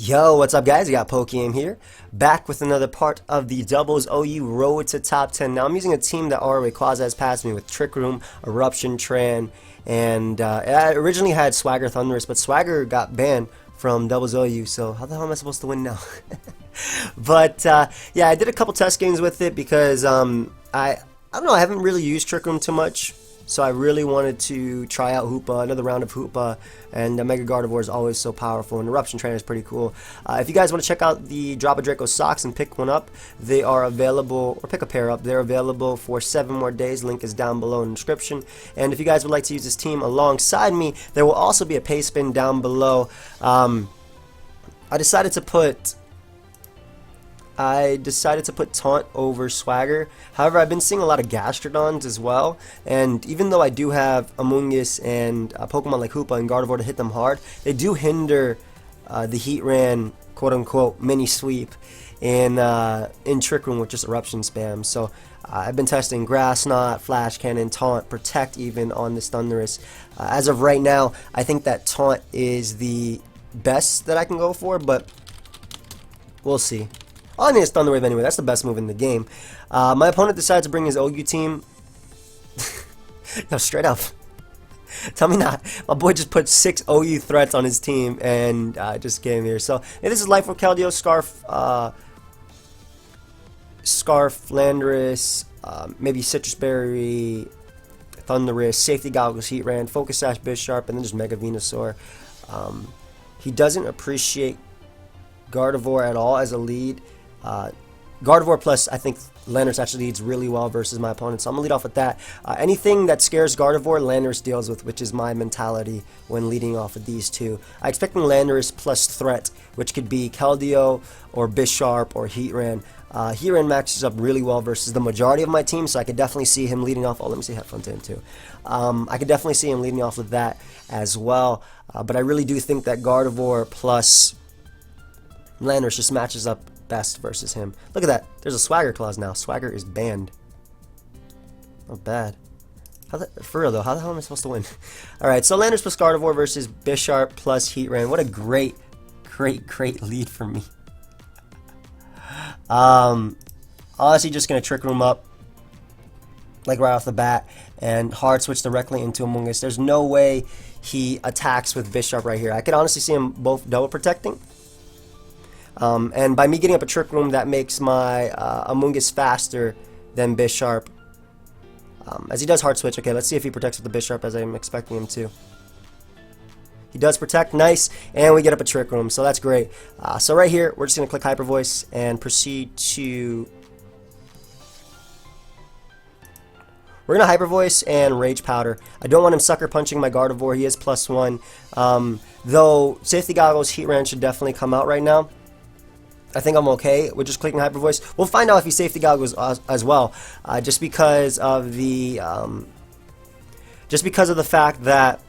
Yo, what's up guys? We got PokeaimMD here, back with another part of the Doubles OU Road to Top 10. Now I'm using a team that already quasi has passed me with Trick Room, Eruption, Tran, and I originally had Swagger Thunderous, but Swagger got banned from Doubles OU, so how the hell am I supposed to win now? But yeah, I did a couple test games with it because I don't know, I haven't really used Trick Room too much. So I really wanted to try out Hoopa, another round of Hoopa, and Mega Gardevoir is always so powerful, and Eruption Trainer is pretty cool. If you guys want to check out the Drop a Draco socks and pick one up, they are available, or pick a pair up, they're available for 7 more days. Link is down below in the description. And if you guys would like to use this team alongside me, there will also be a pay spin down below. I decided to put Taunt over Swagger. However, I've been seeing a lot of Gastrodons as well, and even though I do have Amoonguss and Pokemon like Hoopa and Gardevoir to hit them hard, they do hinder the Heatran quote-unquote mini sweep in Trick Room with just Eruption spam. So I've been testing Grass Knot, Flash Cannon, Taunt, Protect even on this Thunderous. As of right now, I think that Taunt is the best that I can go for, but we'll see. All I need is Thunder Wave anyway. That's the best move in the game. My opponent decided to bring his OU team. No, straight up. Tell me not. My boy just put 6 OU threats on his team and just came here. So yeah, this is Life with Keldeo, Scarf, Landorus, maybe Citrus Berry, Thunderous, Safety Goggles, Heatran, Focus Sash, Bisharp, and then just Mega Venusaur. He doesn't appreciate Gardevoir at all as a lead. Gardevoir plus I think Landorus actually leads really well versus my opponent, so I'm gonna lead off with that. Anything that scares Gardevoir, Landorus deals with, which is my mentality when leading off with these two. I expecting Landorus plus threat, which could be Keldeo or Bisharp or Heatran. Heatran matches up really well versus the majority of my team, so I could definitely see him leading off. Oh, let me see, have fun to him too. I could definitely see him leading off with that as well, but I really do think that Gardevoir plus Landorus just matches up best versus him. Look at that. There's a Swagger clause now. Swagger is banned. Not bad. For real though, how the hell am I supposed to win? Alright, so Landorus plus Gardevoir versus Bisharp plus Heatran. What a great lead for me. Honestly, just going to Trick Room up like right off the bat and hard switch directly into Amoonguss. There's no way he attacks with Bisharp right here. I could honestly see him both double protecting. And by me getting up a Trick Room, that makes my Amoonguss faster than Bisharp. As he does hard switch. Okay, let's see if he protects with the Bisharp as I'm expecting him to. He does protect, nice, and we get up a Trick Room, so that's great. So right here, we're just going to click Hyper Voice and proceed to... We're going to Hyper Voice and Rage Powder. I don't want him Sucker Punching my Gardevoir, he is +1. Though Safety Goggles, Heatran should definitely come out right now. I think I'm okay with just clicking Hyper Voice. We'll find out if he Safety Goggles as well, just because of the fact that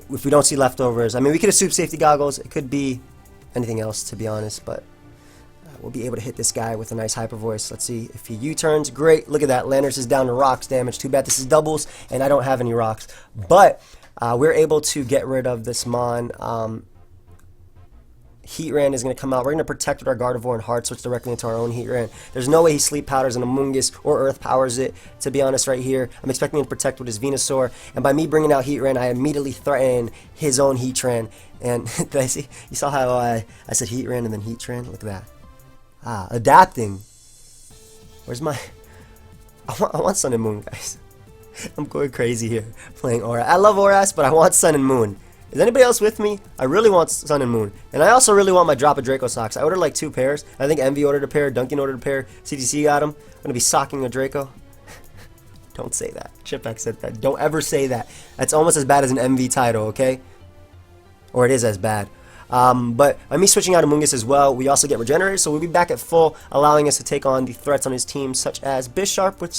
if we don't see leftovers, I mean, we could assume Safety Goggles. It could be anything else, to be honest, but we'll be able to hit this guy with a nice Hyper Voice. Let's see if he U-turns. Great. Look at that. Landorus is down to rocks damage. Too bad this is doubles, and I don't have any rocks. But we're able to get rid of this Mon. Heatran is going to come out. We're going to protect with our Gardevoir and hard switch directly into our own Heatran. There's no way he sleep powders an Amoonguss or earth powers it, to be honest, right here. I'm expecting him to protect with his Venusaur, and by me bringing out Heatran, I immediately threaten his own Heatran. And did I see? You saw how I said Heatran and then Heatran? Look at that. Adapting. Where's my... I want Sun and Moon, guys. I'm going crazy here playing Aura. I love ORAS, but I want Sun and Moon. Is anybody else with me? I really want Sun and Moon. And I also really want my Drop a Draco socks. I ordered like 2 pairs. I think Envy ordered a pair. Duncan ordered a pair. CTC got them. I'm going to be socking a Draco. Don't say that. Chipx said that. Don't ever say that. That's almost as bad as an MV title, okay? Or it is as bad. But by me switching out Amoonguss as well, we also get regenerated. So we'll be back at full, allowing us to take on the threats on his team, such as Bisharp with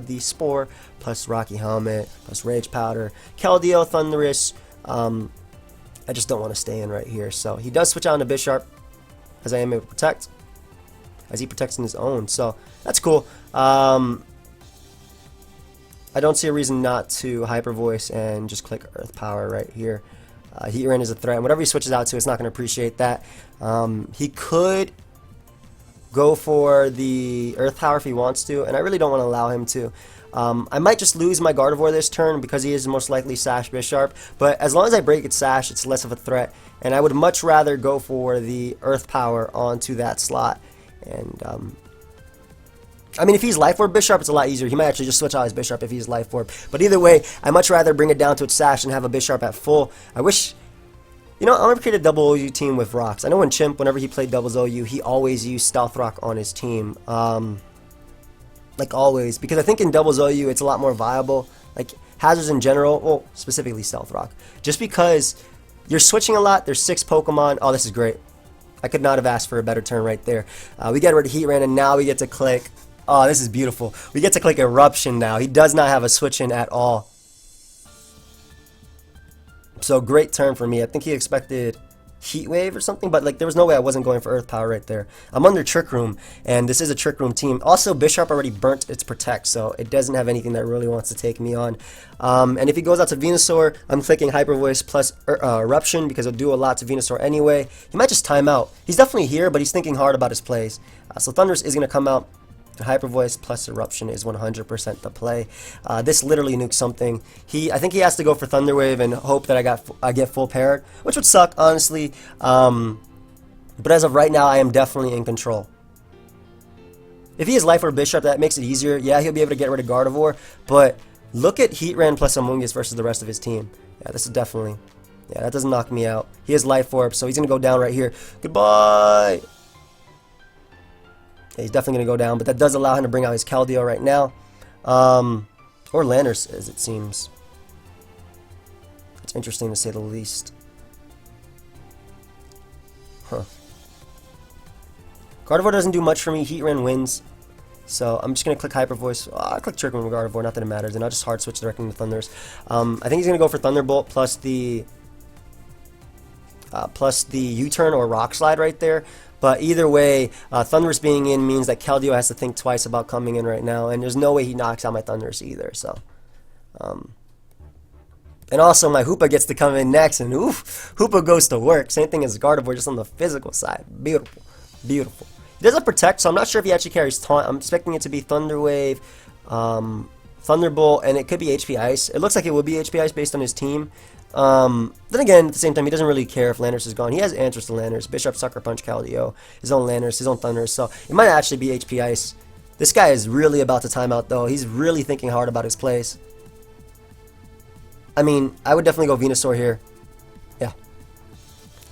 the Spore, plus Rocky Helmet, plus Rage Powder, Keldeo, Thunderous. I just don't want to stay in right here. So he does switch out into Bisharp, as I am able to protect, as he protects in his own. So that's cool. I don't see a reason not to Hyper Voice and just click Earth Power right here. Heat Ran is a threat, and whatever he switches out to, it's not going to appreciate that. He could go for the Earth Power if he wants to, and I really don't want to allow him to. I might just lose my Gardevoir this turn because he is most likely Sash Bisharp, but as long as I break its Sash, it's less of a threat, and I would much rather go for the Earth Power onto that slot. And I mean, if he's Life Orb Bisharp, it's a lot easier. He might actually just switch out his Bisharp if he's Life Orb. But either way, I'd much rather bring it down to its Sash and have a Bisharp at full. I wish... You know, I want to create a double OU team with rocks. I know when Chimp, whenever he played doubles OU, he always used Stealth Rock on his team. Like always. Because I think in doubles OU, it's a lot more viable. Like, hazards in general, well, specifically Stealth Rock. Just because you're switching a lot, there's 6 Pokemon. Oh, this is great. I could not have asked for a better turn right there. We get rid of Heat Ran, and now we get to click... Oh, this is beautiful. We get to click Eruption now. He does not have a switch in at all. So great turn for me. I think he expected Heat Wave or something, but like there was no way I wasn't going for Earth Power right there. I'm under Trick Room, and this is a Trick Room team. Also, Bisharp already burnt its Protect, so it doesn't have anything that really wants to take me on. And if he goes out to Venusaur, I'm clicking Hyper Voice plus Eruption because it'll do a lot to Venusaur anyway. He might just time out. He's definitely here, but he's thinking hard about his plays. So Thundurus is going to come out. Hyper Voice plus Eruption is 100% the play. This literally nukes something. I think he has to go for Thunder Wave and hope that I get full paired, which would suck, honestly. But as of right now, I am definitely in control. If he has Life Orb Bisharp, that makes it easier. Yeah, he'll be able to get rid of Gardevoir, but look at Heat Ran plus Amoonguss versus the rest of his team. Yeah, this is definitely... Yeah, that doesn't knock me out. He has Life Orb, so he's going to go down right here. Goodbye! Yeah, he's definitely going to go down, but that does allow him to bring out his Keldeo right now. Or Landers, as it seems. It's interesting to say the least. Huh. Gardevoir doesn't do much for me. Heat Ran wins. So I'm just going to click Hyper Voice. I'll click Trick Room with Gardevoir, not that it matters. And I'll just hard switch directly to Thunders. I think he's going to go for Thunderbolt plus the U-turn or Rock Slide right there. But either way, Thundurus being in means that Keldeo has to think twice about coming in right now, and there's no way he knocks out my Thundurus either. So, and also my Hoopa gets to come in next, and oof, Hoopa goes to work. Same thing as Gardevoir, just on the physical side. Beautiful, beautiful. He doesn't protect, so I'm not sure if he actually carries Taunt. I'm expecting it to be Thunder Wave, Thunderbolt, and it could be HP Ice. It looks like it would be HP Ice based on his team. Then again, at the same time, he doesn't really care if Landers is gone. He has answers to Landers. Bishop, Sucker Punch, Keldeo, his own Landers, his own Thunders. So it might actually be HP Ice. This guy is really about to time out, though. He's really thinking hard about his plays. I mean, I would definitely go Venusaur here. Yeah.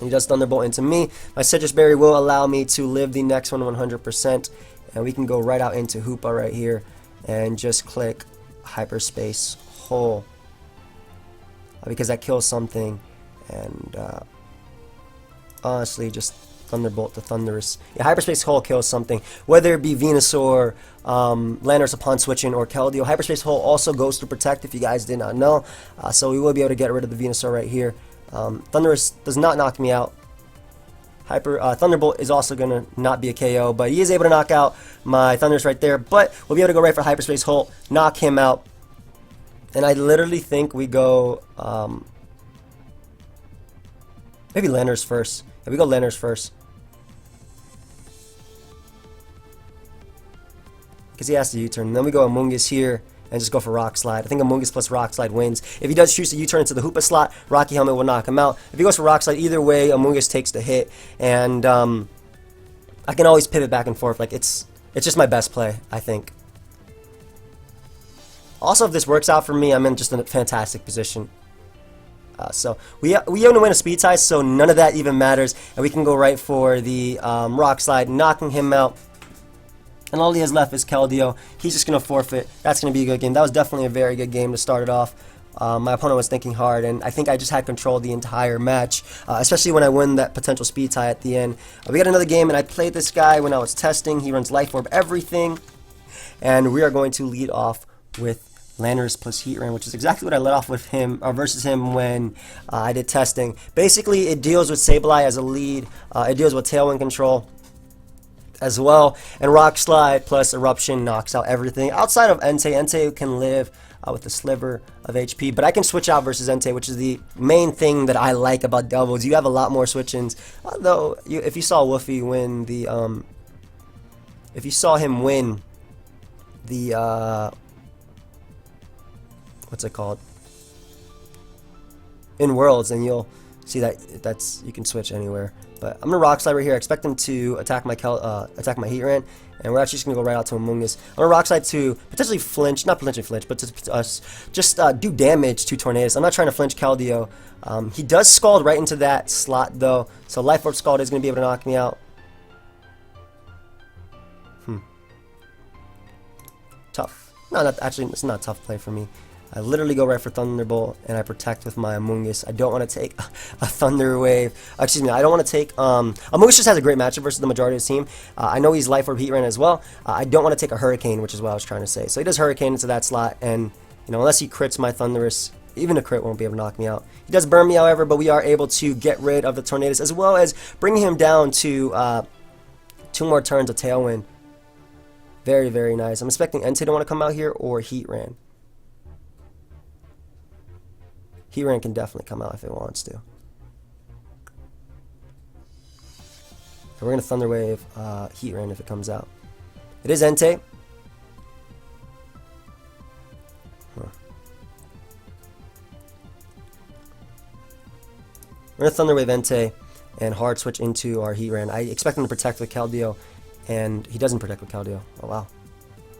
And he does Thunderbolt into me. My Citrus Berry will allow me to live the next one 100%. And we can go right out into Hoopa right here. And just click Hyperspace Hole. Because that kills something, and honestly, just Thunderbolt to Thundurus. Yeah, Hyperspace Hole kills something, whether it be Venusaur, Landers upon switching, or Keldeo. Hyperspace Hole also goes to Protect, if you guys did not know, so we will be able to get rid of the Venusaur right here. Thundurus does not knock me out. Thunderbolt is also going to not be a KO, but he is able to knock out my Thundurus right there, but we'll be able to go right for Hyperspace Hole, knock him out. And I literally think we go, maybe Landers first. Yeah, we go Landers first. Because he has to U-turn. And then we go Amoonguss here and just go for Rock Slide. I think Amoonguss plus Rock Slide wins. If he does choose to U-turn into the Hoopa slot, Rocky Helmet will knock him out. If he goes for Rock Slide, either way, Amoonguss takes the hit. And I can always pivot back and forth. Like, it's just my best play, I think. Also, if this works out for me, I'm in just a fantastic position. So we own to win a speed tie, so none of that even matters. And we can go right for the Rock Slide, knocking him out. And all he has left is Keldeo. He's just going to forfeit. That's going to be a good game. That was definitely a very good game to start it off. My opponent was thinking hard, and I think I just had control the entire match, especially when I win that potential speed tie at the end. We got another game, and I played this guy when I was testing. He runs Life Orb everything. And we are going to lead off with Landers plus Heat Ran, which is exactly what I let off with him versus him when I did testing. Basically, it deals with Sableye as a lead. It deals with Tailwind control. as well. And Rock Slide plus Eruption knocks out everything. Outside of Entei, Entei can live with a sliver of HP, but I can switch out versus Entei, which is the main thing that I like about doubles. You have a lot more switch-ins. Though, if you saw Woofy win the, if you saw him win the, what's it called? In Worlds, then you'll see that you can switch anywhere. But I'm gonna Rock Slide right here. I expect him to attack my Heatran, and we're actually just gonna go right out to Amoonguss. I'm gonna Rock Slide to potentially flinch, not potentially flinch, but to just do damage to Tornadus. I'm not trying to flinch Keldeo. He does Scald right into that slot though, so Life Orb Scald is gonna be able to knock me out. Tough. No, actually, it's not a tough play for me. I literally go right for Thunderbolt, and I protect with my Amoonguss. I don't want to take a Thunder Wave. Excuse me, I don't want to take... Amoonguss just has a great matchup versus the majority of his team. I know he's Life Orb Heatran as well. I don't want to take a Hurricane, which is what I was trying to say. So he does Hurricane into that slot, and you know, unless he crits my Thunderous, even a crit won't be able to knock me out. He does burn me, however, but we are able to get rid of the Tornadus, as well as bringing him down to 2 more turns of Tailwind. Very, very nice. I'm expecting Entei to want to come out here, or Heatran. Heatran can definitely come out if it wants to. So we're going to Thunder Wave Heatran if it comes out. It is Entei. We're going to Thunder Wave Entei and hard switch into our Heatran. I expect him to protect with Keldeo, and he doesn't protect with Keldeo. Oh, wow.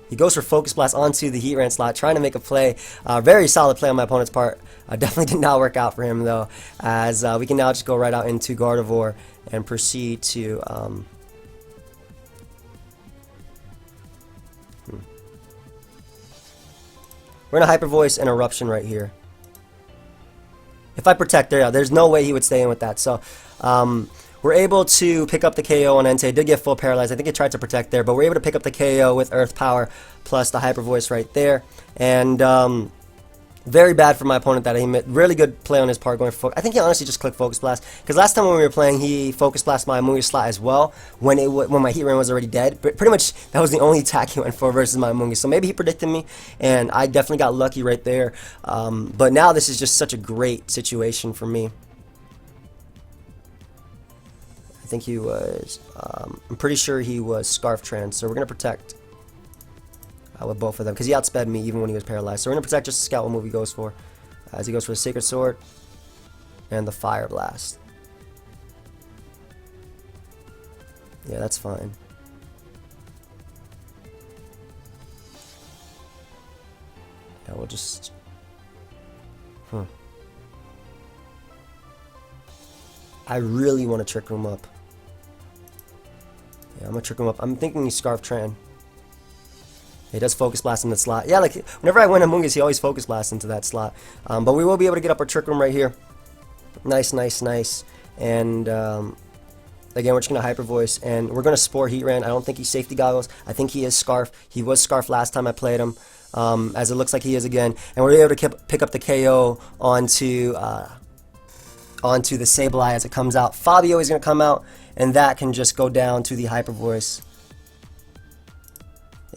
He goes for Focus Blast onto the Heatran slot, trying to make a play. Very solid play on my opponent's part. Definitely did not work out for him, though, as we can now just go right out into Gardevoir and proceed to... We're going to Hyper Voice and Eruption right here. If I protect, there's no way he would stay in with that. So, we're able to pick up the KO on Entei. Did get full paralyzed. I think it tried to protect there, but we're able to pick up the KO with Earth Power plus the Hyper Voice right there. And very bad for my opponent that he made. Really good play on his part going for Focus. I think he honestly just clicked Focus Blast, because last time when we were playing, he Focus Blast my Amoonguss slot as well when my Heatran was already dead. But pretty much that was the only attack he went for versus my Amoonguss. So maybe he predicted me, and I definitely got lucky right there. But now this is just such a great situation for me. I think he was, I'm pretty sure he was Scarf Trance, so we're going to protect with both of them, because he outsped me even when he was paralyzed. So we're going to protect just to scout what move he goes for, as he goes for the Sacred Sword and the Fire Blast. Yeah, that's fine. Yeah, we'll just... I really want to Trick Room up. Yeah, I'm going to Trick Room up. I'm thinking he's Scarf Tran. He does Focus Blast in the slot. Yeah, like, whenever I win Amoonguss, he always Focus Blast into that slot. But we will be able to get up our Trick Room right here. Nice, nice, nice. And, again, we're just going to Hyper Voice. And we're going to Spore Heatran. I don't think he's Safety Goggles. I think he is Scarf. He was Scarf last time I played him. As it looks like he is again. And we're able to pick up the KO onto the Sableye as it comes out. Fabio is going to come out, and that can just go down to the Hyper Voice.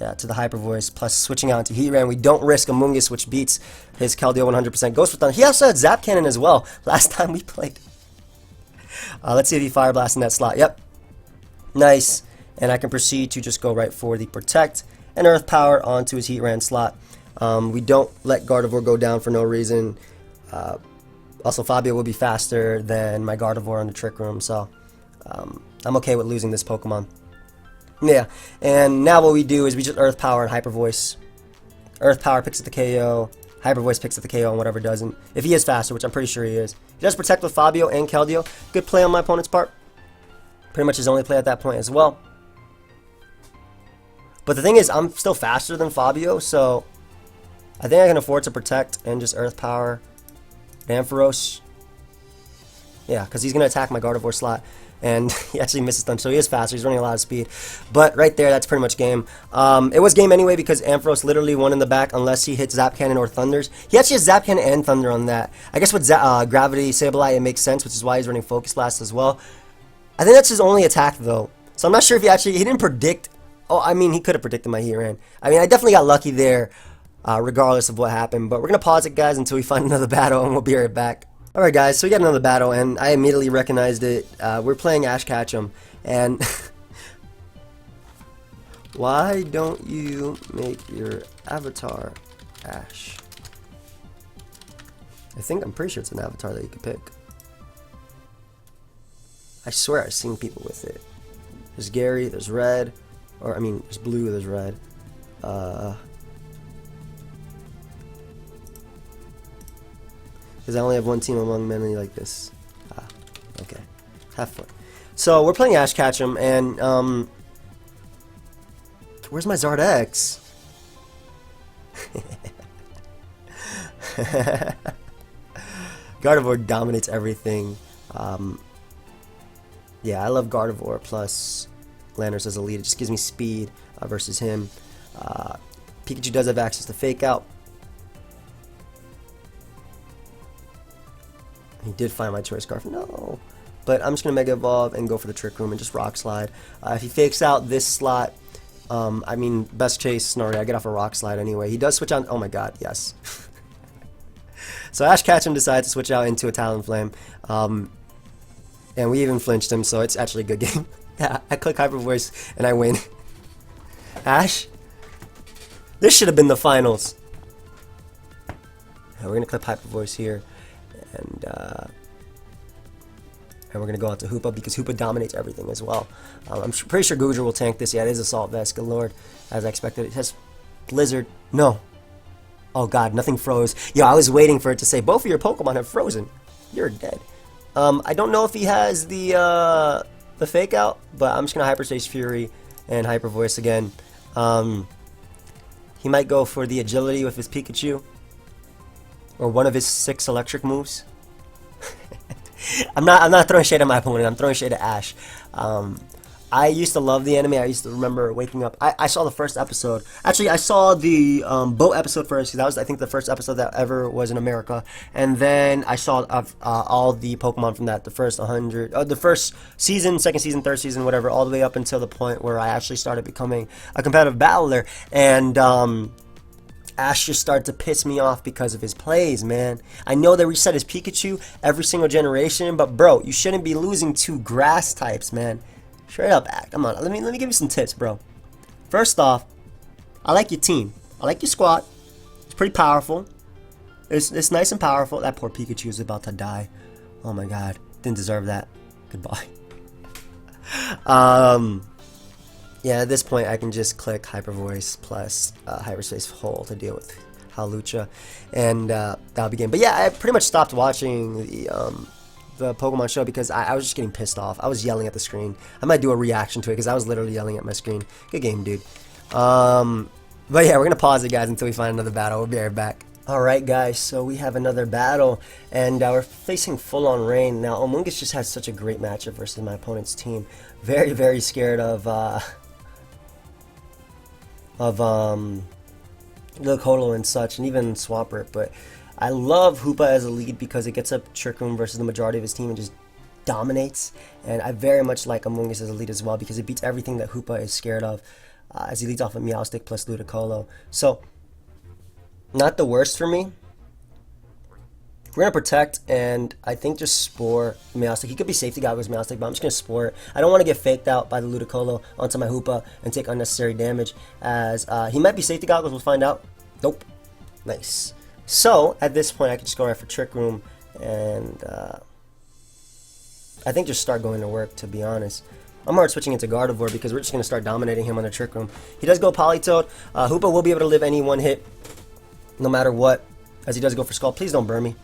Yeah, to the Hyper Voice, plus switching out into Heatran. We don't risk Amoonguss, which beats his Keldeo 100%. Goes for Thunder. He also had Zap Cannon as well last time we played. Let's see if he Fire Blasts in that slot. Yep. Nice. And I can proceed to just go right for the Protect and Earth Power onto his Heatran slot. We don't let Gardevoir go down for no reason. Also, Fabio will be faster than my Gardevoir on the Trick Room, so I'm okay with losing this Pokemon. Yeah, and now what we do is we just Earth Power and Hyper Voice. Earth Power picks up the KO, Hyper Voice picks up the KO, and whatever doesn't. If he is faster, which I'm pretty sure he is. He does Protect with Fabio and Keldeo. Good play on my opponent's part. Pretty much his only play at that point as well. But the thing is, I'm still faster than Fabio, so I think I can afford to Protect and just Earth Power Ampharos. Yeah, because he's going to attack my Gardevoir slot. And he actually misses them, so he is faster. He's running a lot of speed. But right there, that's pretty much game. It was game anyway because Ampharos literally won in the back unless he hits Zap Cannon or Thunders. He actually has Zap Cannon and Thunder on that. I guess with Gravity Sableye, it makes sense, which is why he's running Focus Blast as well. I think that's his only attack, though. So I'm not sure if he didn't predict. Oh, I mean, he could have predicted my Heatran. I mean, I definitely got lucky there, regardless of what happened. But we're going to pause it, guys, until we find another battle, and we'll be right back. Alright, guys, so we got another battle, and I immediately recognized it. We're playing Ash Ketchum, and why don't you make your avatar Ash? I'm pretty sure it's an avatar that you can pick. I swear I've seen people with it. There's Gary, there's red, or I mean, there's blue, there's red. Because I only have one team among many like this. Okay. Have fun. So, we're playing Ash Ketchum, and, where's my Zardex? Gardevoir dominates everything. Yeah, I love Gardevoir plus Landorus as a lead. It just gives me speed versus him. Pikachu does have access to Fake Out. He did find my Choice Scarf. No. But I'm just going to Mega Evolve and go for the Trick Room and just Rock Slide. If he fakes out this slot, I mean, best case scenario, I get off a Rock Slide anyway. He does switch on. Oh my god, yes. So Ash Ketchum decides to switch out into a Talonflame. And we even flinched him, so it's actually a good game. Yeah, I click Hyper Voice and I win. Ash? This should have been the finals. We're going to click Hyper Voice here. And we're going to go out to Hoopa because Hoopa dominates everything as well. I'm pretty sure Goodra will tank this. Yeah, it is Assault Vest. Good lord. As I expected. It has Blizzard. No. Oh god, nothing froze. Yo, I was waiting for it to say, both of your Pokemon have frozen. You're dead. I don't know if he has the Fake Out, but I'm just going to Hyperspace Fury and Hyper Voice again. He might go for the Agility with his Pikachu. Or one of his 6 electric moves. I'm not throwing shade at my opponent. I'm throwing shade at Ash. I used to love the anime. I used to remember waking up. I saw the first episode. Actually, I saw the boat episode first because that was, I think, the first episode that ever was in America. And then I saw all the Pokemon from that. The first 100, the first season, second season, third season, whatever, all the way up until the point where I actually started becoming a competitive battler. And Ash just started to piss me off because of his plays, man. I know they reset his Pikachu every single generation, but bro, you shouldn't be losing to grass types, man. Straight up, come on. Let me give you some tips, bro. First off, I like your team. I like your squad. It's pretty powerful. It's nice and powerful. That poor Pikachu is about to die. Oh my god, didn't deserve that. Goodbye. Yeah, at this point I can just click Hyper Voice plus Hyperspace Hole to deal with Hawlucha, and that'll be game. But yeah, I pretty much stopped watching the Pokemon show because I was just getting pissed off. I was yelling at the screen. I might do a reaction to it because I was literally yelling at my screen. Good game, dude. But yeah, we're gonna pause it, guys, until we find another battle. We'll be right back. Alright guys, so we have another battle, and we're facing full-on rain. Now, Amoonguss just has such a great matchup versus my opponent's team. Very, very scared of Ludicolo and such, and even Swampert, but I love Hoopa as a lead because it gets up Trick Room versus the majority of his team and just dominates, and I very much like Amoonguss as a lead as well because it beats everything that Hoopa is scared of, as he leads off of Meowstic plus Ludicolo. So, not the worst for me. We're going to Protect, and I think just Spore Meowstic. He could be Safety Goggles Meowstic, but I'm just going to Spore it. I don't want to get faked out by the Ludicolo onto my Hoopa and take unnecessary damage, as he might be Safety Goggles, we'll find out. Nope. Nice. So, at this point, I can just go right for Trick Room, and I think just start going to work, to be honest. I'm hard switching into Gardevoir because we're just going to start dominating him on the Trick Room. He does go Politoed. Hoopa will be able to live any one hit, no matter what, as he does go for Skull. Please don't burn me.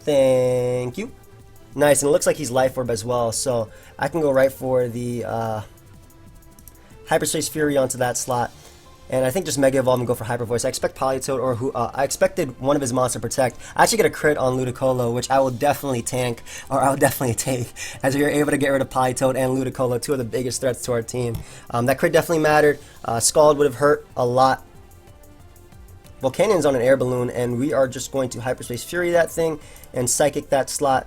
Thank you. Nice, and it looks like he's Life Orb as well, so I can go right for the Hyperspace Fury onto that slot. And I think just Mega Evolve and go for Hyper Voice. I expect Politoed, or I expected one of his Monster Protect. I actually get a crit on Ludicolo, which I will definitely tank, or I'll definitely take, as we were able to get rid of Politoed and Ludicolo, two of the biggest threats to our team. That crit definitely mattered. Scald would have hurt a lot. Volcanion's on an air balloon, and we are just going to Hyperspace Fury that thing and Psychic that slot.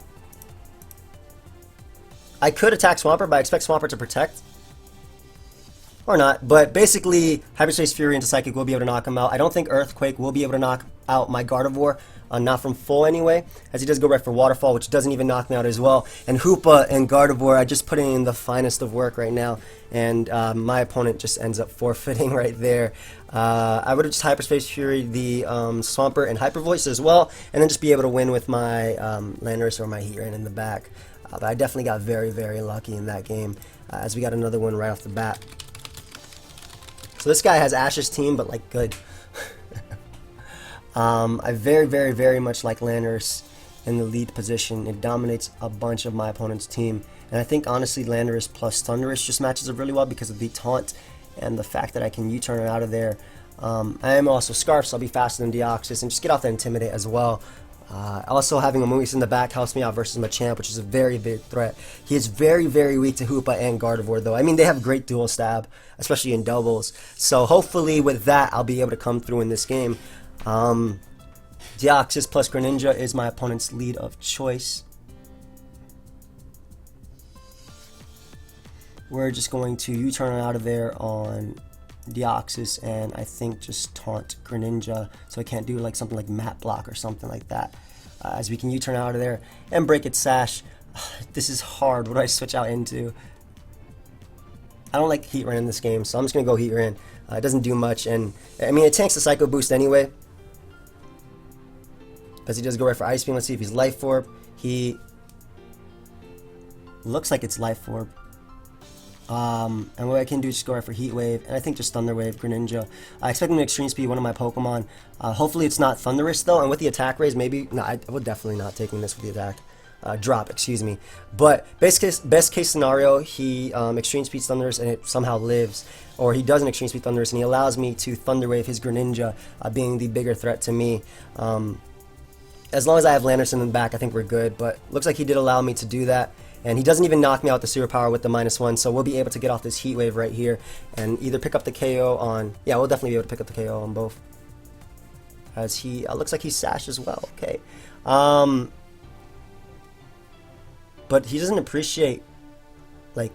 I could attack Swampert, but I expect Swampert to Protect. or not, but basically Hyperspace Fury into Psychic will be able to knock him out. I don't think Earthquake will be able to knock out my Gardevoir, not from full anyway, as he does go right for Waterfall, which doesn't even knock me out as well. And Hoopa and Gardevoir, I just put in the finest of work right now, and my opponent just ends up forfeiting right there. I would have just Hyperspace Fury the Swampert and Hyper Voice as well, and then just be able to win with my Landorus or my Heatran in the back. But I definitely got very, very lucky in that game, as we got another one right off the bat. So this guy has Ash's team, but like good. I very, very, very much like Landorus in the lead position. It dominates a bunch of my opponent's team. And I think honestly Landorus plus Thundurus just matches up really well because of the taunt and the fact that I can U-turn it out of there. I am also Scarf, so I'll be faster than Deoxys and just get off the Intimidate as well. Also having Amoonguss in the back helps me out versus Machamp, which is a very big threat. He is very, very weak to Hoopa and Gardevoir though. I mean, they have great dual stab, especially in doubles. So hopefully with that, I'll be able to come through in this game. Deoxys plus Greninja is my opponent's lead of choice. We're just going to U-turn out of there on Deoxys and I think just taunt Greninja so I can't do like something like Map Block or something like that, as we can U-turn out of there and break its sash. This is hard. What do I switch out into? I don't like Heatran in this game, so I'm just gonna go Heatran. It doesn't do much, and I mean it tanks the Psycho Boost anyway, as he does go right for Ice Beam. Let's see if he's Life Orb. He looks like it's Life Orb. And what I can do is just go right for Heat Wave, and I think just Thunder Wave, Greninja. I expect him to Extreme Speed one of my Pokemon. Hopefully it's not Thundurus though, and with the attack raise, maybe, no, I would definitely not taking this with the attack. Drop, excuse me. But best case scenario, he Extreme Speeds Thundurus and it somehow lives, or he does an Extreme Speed Thundurus and he allows me to Thunder Wave his Greninja, being the bigger threat to me. As long as I have Landorus in the back, I think we're good, but looks like he did allow me to do that. And he doesn't even knock me out the Superpower with the -1, so we'll be able to get off this Heat Wave right here and either pick up the KO on... Yeah, we'll definitely be able to pick up the KO on both. As he... looks like he's Sash as well. Okay. But he doesn't appreciate, like,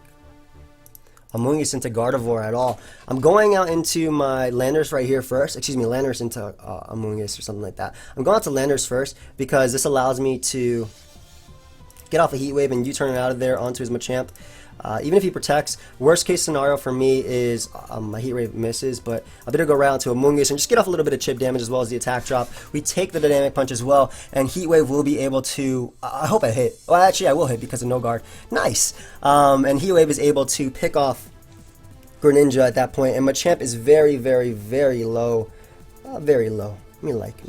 Amoonguss into Gardevoir at all. I'm going out into my Landorus right here first. Excuse me, Landorus into Amoonguss or something like that. I'm going out to Landorus first because this allows me to get off a Heat Wave and U-turn it out of there onto his Machamp. Even if he protects, worst case scenario for me is my Heat Wave misses, but I better go around to Amoonguss and just get off a little bit of chip damage as well as the attack drop. We take the Dynamic Punch as well, and Heat Wave will be able to... I hope I hit. Well, actually, I will hit because of no guard. Nice! And Heat Wave is able to pick off Greninja at that point, and Machamp is very, very, very low. Very low. Me like.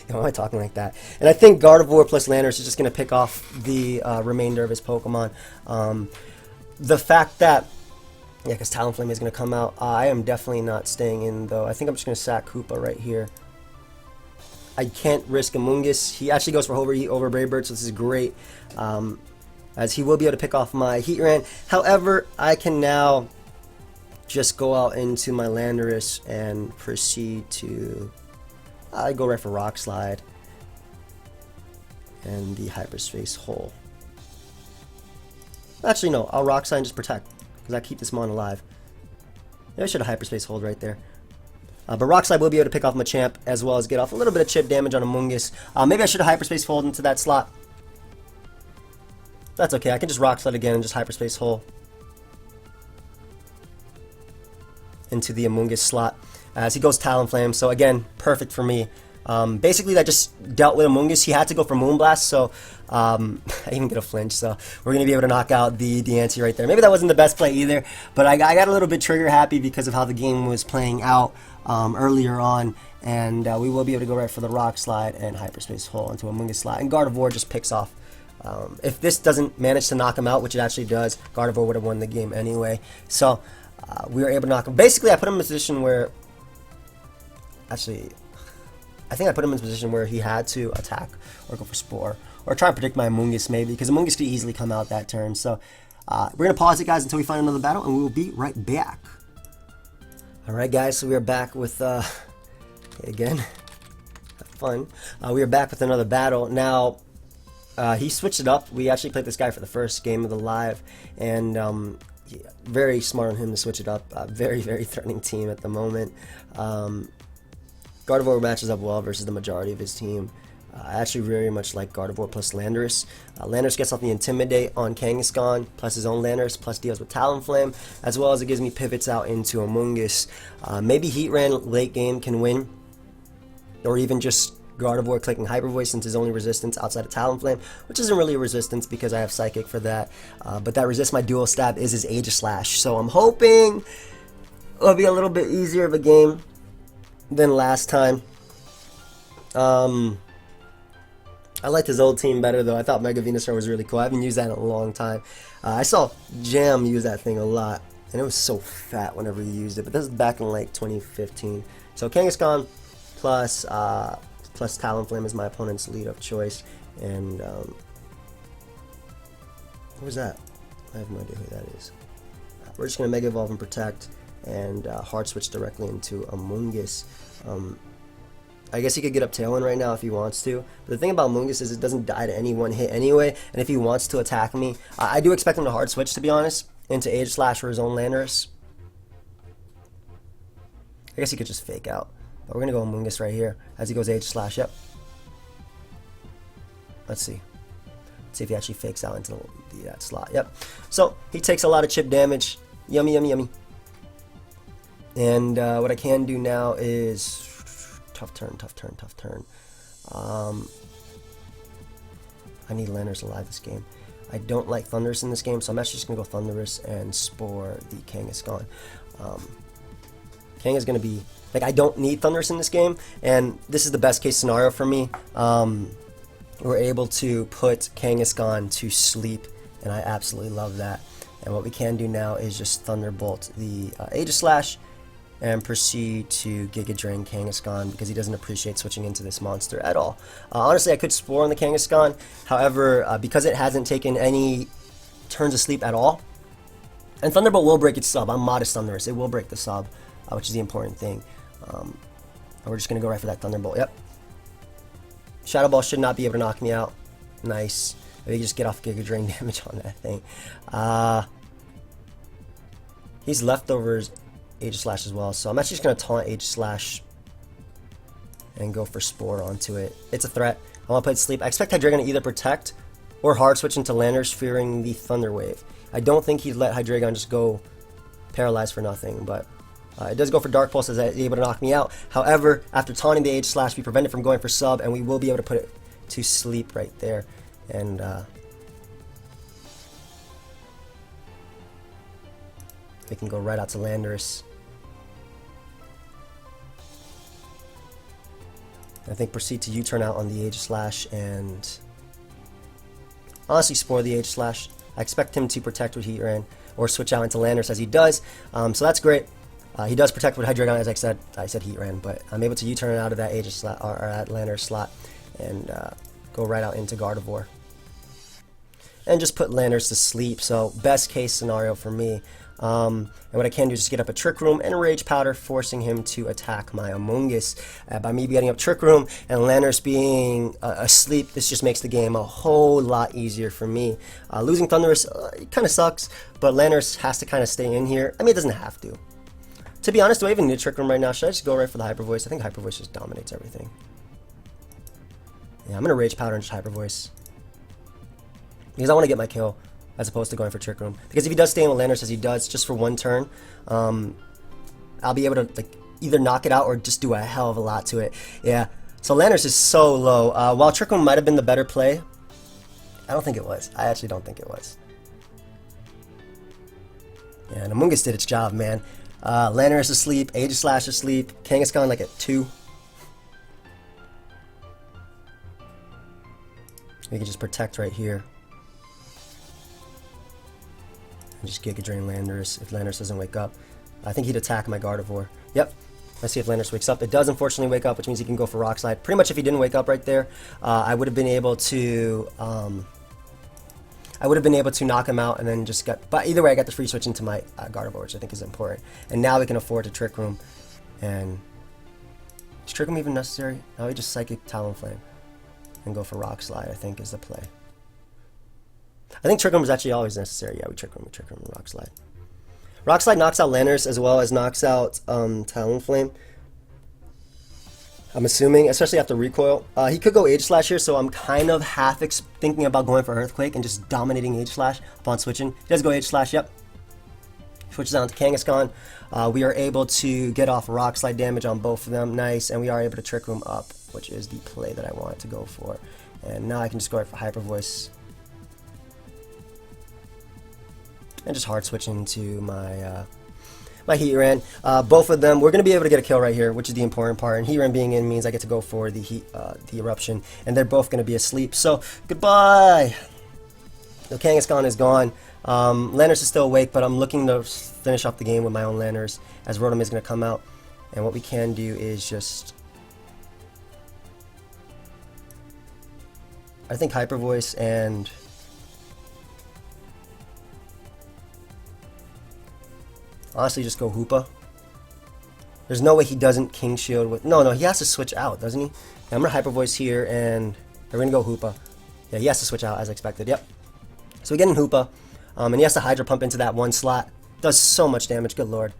Why am I talking like that? And I think Gardevoir plus Landorus is just going to pick off the remainder of his Pokemon. The fact that, yeah, because Talonflame is going to come out, I am definitely not staying in, though. I think I'm just going to sack Koopa right here. I can't risk Amoonguss. He actually goes for Overheat over Brave Bird, so this is great, as he will be able to pick off my Heatran. However, I can now just go out into my Landorus and proceed to... I go right for Rock Slide and the Hyperspace Hole. Actually, no, I'll Rock Slide and just protect because I keep this Mon alive. Maybe I should have Hyperspace Hold right there. But Rock Slide will be able to pick off Machamp as well as get off a little bit of chip damage on Amoonguss. Maybe I should have Hyperspace Hold into that slot. That's okay, I can just Rock Slide again and just Hyperspace Hole into the Amoonguss slot. As he goes Talonflame, so again, perfect for me. Basically, that just dealt with Amoonguss. He had to go for Moonblast, so I even get a flinch, so we're going to be able to knock out the Deanty right there. Maybe that wasn't the best play either, but I got a little bit trigger happy because of how the game was playing out earlier on, and we will be able to go right for the Rock Slide and Hyperspace Hole into Amoonguss slot, and Gardevoir just picks off. If this doesn't manage to knock him out, which it actually does, Gardevoir would have won the game anyway. So we were able to knock him. Basically, I put him in a position where... Actually, I think I put him in a position where he had to attack or go for Spore or try and predict my Amoonguss maybe, because Amoonguss could easily come out that turn. So we're going to pause it, guys, until we find another battle, and we will be right back. Alright, guys, so we are back with, again, have fun. We are back with another battle. Now, he switched it up. We actually played this guy for the first game of the live, and yeah, very smart on him to switch it up. Very, very threatening team at the moment. Gardevoir matches up well versus the majority of his team. I actually very much like Gardevoir plus Landorus. Landorus gets off the Intimidate on Kangaskhan, plus his own Landorus, plus deals with Talonflame, as well as it gives me pivots out into Amoonguss. Maybe Heatran late game can win, or even just Gardevoir clicking Hyper Voice since his only resistance outside of Talonflame, which isn't really a resistance because I have Psychic for that. But that resists my dual stab is his Aegislash, so I'm hoping it'll be a little bit easier of a game than last time. I liked his old team better though. I thought Mega Venusaur was really cool. I haven't used that in a long time. I saw Jam use that thing a lot, and it was so fat whenever he used it. But this is back in like 2015. So Kangaskhan plus Talonflame is my opponent's lead of choice. And what was that? I have no idea who that is. We're just gonna Mega Evolve and Protect, and hard switch directly into Amoonguss. I guess he could get up Tailwind right now if he wants to. But the thing about Amoonguss is it doesn't die to any one hit anyway. And if he wants to attack me, I do expect him to hard switch, to be honest, into Aegislash or his own Landorus. I guess he could just fake out. But we're going to go Amoonguss right here as he goes Aegislash. Yep. Let's see. Let's see if he actually fakes out into that slot. Yep. So he takes a lot of chip damage. Yummy, yummy, yummy. And what I can do now is... Tough turn. I need Landorus alive this game. I don't like Thundurus in this game, so I'm actually just going to go Thundurus and Spore the Kangaskhan. Kang is going to be... Like, I don't need Thundurus in this game, and this is the best case scenario for me. We're able to put Kangaskhan to sleep, and I absolutely love that. And what we can do now is just Thunderbolt the Aegislash, and proceed to Giga Drain Kangaskhan because he doesn't appreciate switching into this monster at all. Honestly, I could Spore on the Kangaskhan, however, because it hasn't taken any turns of sleep at all, and Thunderbolt will break its sub. I'm modest Thundurus. It will break the sub, which is the important thing. And we're just going to go right for that Thunderbolt. Yep. Shadow Ball should not be able to knock me out. Nice. Maybe just get off Giga Drain damage on that thing. He's leftovers Aegislash as well, so I'm actually just going to taunt Aegislash and go for Spore onto it. It's a threat. I want to play it sleep. I expect Hydreigon to either protect or hard switch into Landorus, fearing the Thunder Wave. I don't think he'd let Hydreigon just go paralyzed for nothing, but it does go for Dark Pulse as it's able to knock me out. However, after taunting the Aegislash, we prevent it from going for sub, and we will be able to put it to sleep right there. And we can go right out to Landorus. I think proceed to U-turn out on the Aegislash and honestly Spore the Aegislash. I expect him to protect with Heatran or switch out into Landorus as he does. So that's great. He does protect with Hydreigon, as I said Heatran, but I'm able to U-turn out of that Aegislash or that Landorus slot and go right out into Gardevoir. And just put Landorus to sleep. So best case scenario for me. And what I can do is just get up a Trick Room and Rage Powder, forcing him to attack my Amoonguss. By me getting up Trick Room and Landorus being asleep, this just makes the game a whole lot easier for me. Losing Thundurus, it kind of sucks, but Landorus has to kind of stay in here. I mean, it doesn't have to. To be honest, do I even need a Trick Room right now? Should I just go right for the Hyper Voice? I think Hyper Voice just dominates everything. Yeah, I'm going to Rage Powder and just Hyper Voice, because I want to get my kill, as opposed to going for Trick Room. Because if he does stay in with Landorus as he does, just for one turn, I'll be able to like either knock it out or just do a hell of a lot to it. Yeah, so Landorus is so low. While Trick Room might have been the better play, I don't think it was. I actually don't think it was. Yeah, and Amoonguss did its job, man. Landorus asleep, Aegislash asleep, Kangaskhan like at 2. We can just protect right here. Just Giga Drain Landorus if Landorus doesn't wake up. I think he'd attack my Gardevoir. Yep. Let's see if Landorus wakes up. It does unfortunately wake up, which means he can go for Rock Slide. Pretty much if he didn't wake up right there, I would have been able to knock him out and then just get... But either way, I got the free switch into my Gardevoir, which I think is important. And now we can afford to Trick Room. And is Trick Room even necessary? Now we just Psychic Talonflame and go for Rock Slide, I think is the play. I think Trick Room is actually always necessary. Yeah, we Trick Room, Rock Slide. Rock Slide knocks out Landers as well as knocks out Talonflame. I'm assuming, especially after recoil. He could go Age Slash here, so I'm kind of half thinking about going for Earthquake and just dominating Age Slash upon switching. He does go Age Slash, yep. Switches down to Kangaskhan. We are able to get off Rock Slide damage on both of them, nice, and we are able to Trick Room up, which is the play that I wanted to go for. And now I can just go right for Hyper Voice. And just hard switch into my my Heatran. Both of them, we're going to be able to get a kill right here, which is the important part. And Heatran being in means I get to go for the Eruption. And they're both going to be asleep. So, goodbye! The Kangaskhan is gone. Landers is still awake, but I'm looking to finish off the game with my own Landers, as Rotom is going to come out. And what we can do is just... I think Hyper Voice and... honestly, just go Hoopa. There's no way he doesn't King Shield with... No, he has to switch out, doesn't he? Yeah, I'm going to Hyper Voice here, and we're going to go Hoopa. Yeah, he has to switch out, as expected, yep. So we get in Hoopa, and he has to Hydro Pump into that one slot. Does so much damage, good lord.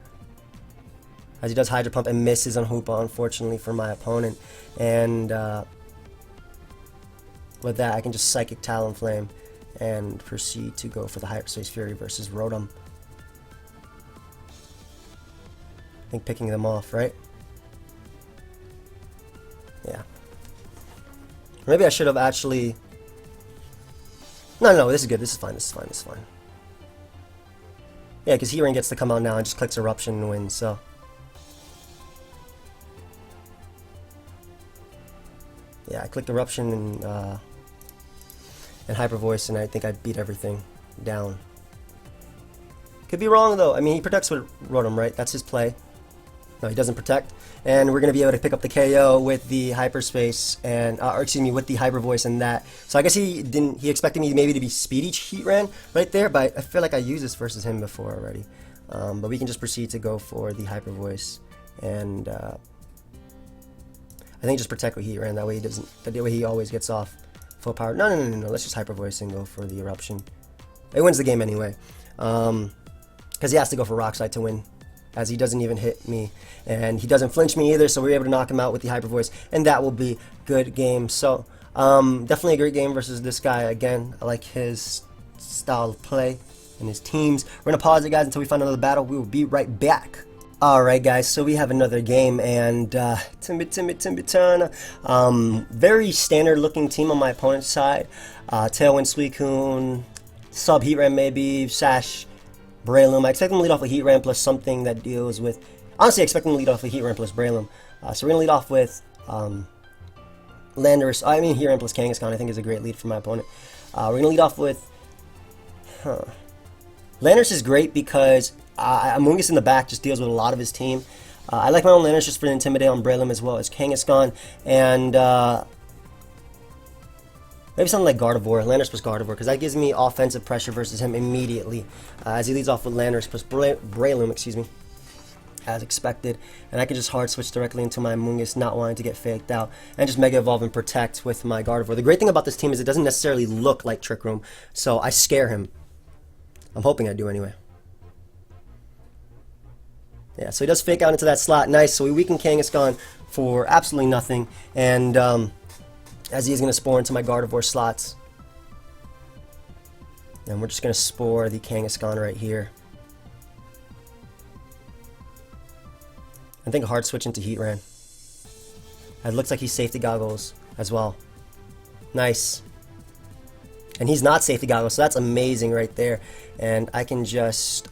As he does Hydro Pump and misses on Hoopa, unfortunately for my opponent. And with that, I can just Psychic Talonflame and proceed to go for the Hyperspace Fury versus Rotom. I think picking them off, right? Yeah. Maybe I should have actually... No, this is good. This is fine. Yeah, because Heatran gets to come out now and just clicks Eruption and wins, so... Yeah, I clicked Eruption and Hyper Voice, and I think I beat everything down. Could be wrong, though. I mean, he protects with Rotom, right? That's his play. No, he doesn't protect. And we're going to be able to pick up the KO with the Hyperspace, and, or excuse me, with the Hyper Voice and that. So I guess he expected me maybe to be Speedy Heatran right there, but I feel like I used this versus him before already. But we can just proceed to go for the Hyper Voice, and I think just protect with Heatran, that way he doesn't, that way he always gets off full power. No, let's just Hyper Voice and go for the Eruption. It wins the game anyway, because he has to go for Rock Slide to win, as he doesn't even hit me, and he doesn't flinch me either, so we're able to knock him out with the Hyper Voice, and that will be good game. So definitely a great game versus this guy. Again, I like his style of play and his teams. We're gonna pause it, guys, until we find another battle. We will be right back. Alright, guys, so we have another game, and Timmy Turner, very standard looking team on my opponent's side. Tailwind, Suicune, sub Heatran maybe, Sash, Breloom. I expect him to lead off with Heatran plus something that deals with... Honestly, I expect him to lead off with Heatran plus Breloom. So we're going to lead off with Landorus. I mean, Heatran plus Kangaskhan, I think, is a great lead for my opponent. We're going to lead off with... Landorus is great because Amoonguss in the back just deals with a lot of his team. I like my own Landorus just for the Intimidate on Breloom as well as Kangaskhan. And... maybe something like Gardevoir, Landorus plus Gardevoir, because that gives me offensive pressure versus him immediately, as he leads off with Landorus plus Breloom, excuse me, as expected. And I can just hard switch directly into my Amoonguss, not wanting to get faked out, and just Mega Evolve and Protect with my Gardevoir. The great thing about this team is it doesn't necessarily look like Trick Room, so I scare him. I'm hoping I do anyway. Yeah, so he does fake out into that slot, nice, so we weaken Kangaskhan for absolutely nothing, and as he is going to spore into my Gardevoir slots. And we're just going to spore the Kangaskhan right here. I think a hard switch into Heatran. It looks like he's Safety Goggles as well. Nice. And he's not Safety Goggles, so that's amazing right there. And I can just...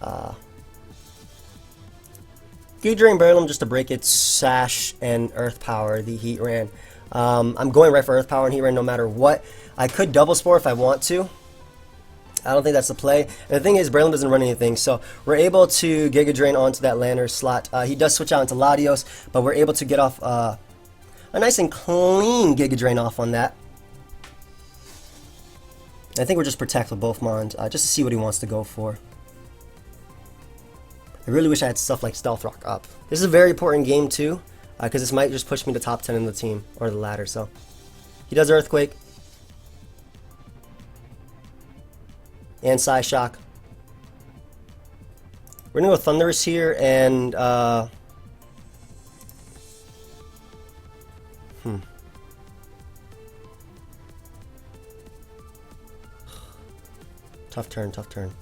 Gauge Drain Breloom just to break its Sash and Earth Power, the Heatran. I'm going right for Earth Power and Heatran no matter what. I could Double Spore if I want to. I don't think that's the play. And the thing is, Breloom doesn't run anything, so we're able to Giga Drain onto that Landorus slot. He does switch out into Latios, but we're able to get off a nice and clean Giga Drain off on that. I think we're just Protect with both Mons, just to see what he wants to go for. I really wish I had stuff like Stealth Rock up. This is a very important game too, because this might just push me to top 10 in the team, or the ladder, so. He does Earthquake. And Psyshock. We're gonna go Thunderous here and tough turn, tough turn.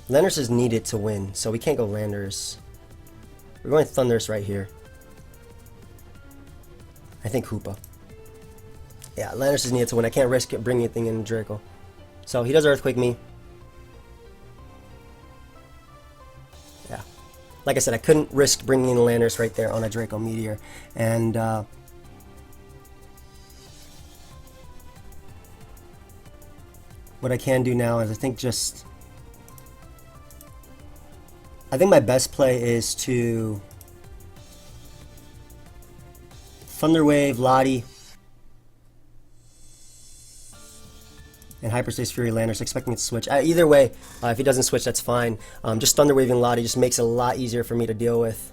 Landorus is needed to win, so we can't go Landorus. We're going Thunderous right here. I think Hoopa. Yeah, Landorus is needed to win. I can't risk it bringing anything in Draco. So he does Earthquake me. Yeah. Like I said, I couldn't risk bringing in Landorus right there on a Draco Meteor. And what I can do now is I think my best play is to Thunder Wave, Lottie, and Hyperspace Fury Landorus, expecting it to switch. Either way, if he doesn't switch, that's fine. Just Thunder Waving Lottie just makes it a lot easier for me to deal with.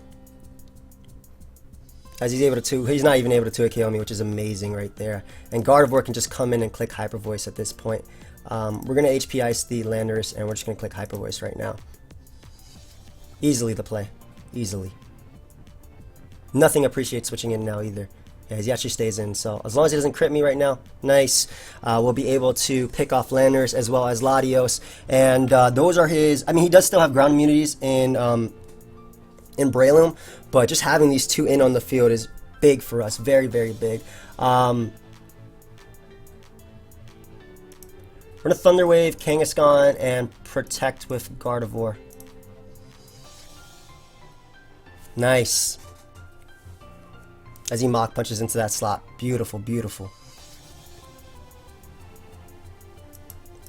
As he's not even able to 2-KO me, which is amazing right there. And Gardevoir can just come in and click Hyper Voice at this point. We're going to HP Ice the Landorus, and we're just going to click Hyper Voice right now. Easily the play. Easily. Nothing appreciates switching in now either. Yeah, he actually stays in, so as long as he doesn't crit me right now, nice. We'll be able to pick off Landorus as well as Latios, and those are his. I mean, he does still have ground immunities in Breloom, but just having these two in on the field is big for us, very, very big. We're gonna Thunder Wave, Kangaskhan, and Protect with Gardevoir. Nice. As he Mach Punches into that slot. Beautiful, beautiful.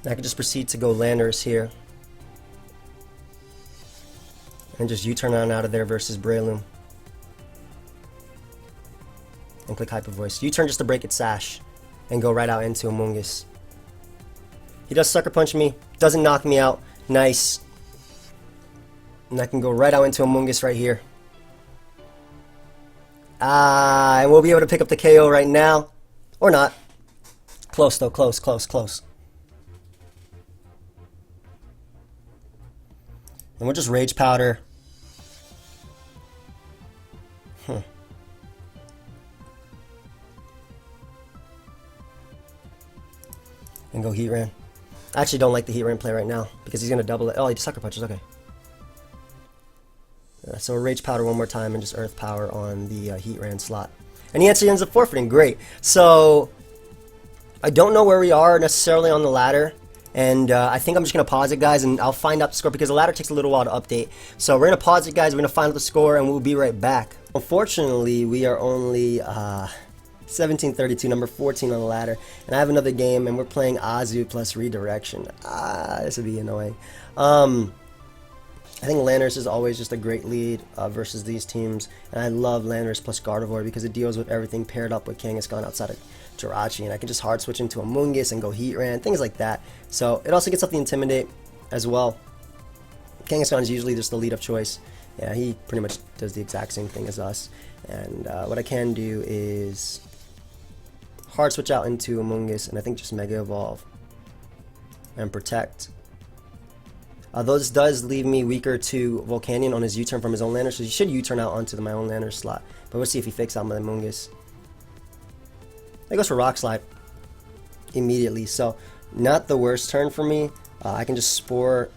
And I can just proceed to go Landorus here. And just U-turn on out of there versus Breloom. And click Hyper Voice. U-turn just to break its sash. And go right out into Amoonguss. He does Sucker Punch me. Doesn't knock me out. Nice. And I can go right out into Amoonguss right here. And we'll be able to pick up the KO right now. Or not. Close though, close, close, close. And we'll just Rage Powder. And go Heatran. I actually don't like the Heatran play right now because he's going to double it. Oh, he just Sucker Punches, okay. So Rage Powder one more time and just Earth Power on the Heatran slot. And he actually ends up forfeiting. Great. So I don't know where we are necessarily on the ladder. And I think I'm just going to pause it, guys, and I'll find out the score because the ladder takes a little while to update. So we're going to pause it, guys. We're going to find out the score, and we'll be right back. Unfortunately, we are only 1732, number 14 on the ladder. And I have another game, and we're playing Azu plus Redirection. This would be annoying. I think Landorus is always just a great lead versus these teams, and I love Landorus plus Gardevoir because it deals with everything paired up with Kangaskhan outside of Jirachi, and I can just hard switch into Amoonguss and go Heatran, things like that. So it also gets up the Intimidate as well. Kangaskhan is usually just the lead of choice. Yeah, he pretty much does the exact same thing as us. And what I can do is hard switch out into Amoonguss, and I think just Mega Evolve and Protect. Those does leave me weaker to Volcanion on his U-turn from his own lander, so he should U-turn out onto my own lander slot. But we'll see if he fakes out my Amoonguss. He goes for Rock Slide immediately, so not the worst turn for me. I can just Spore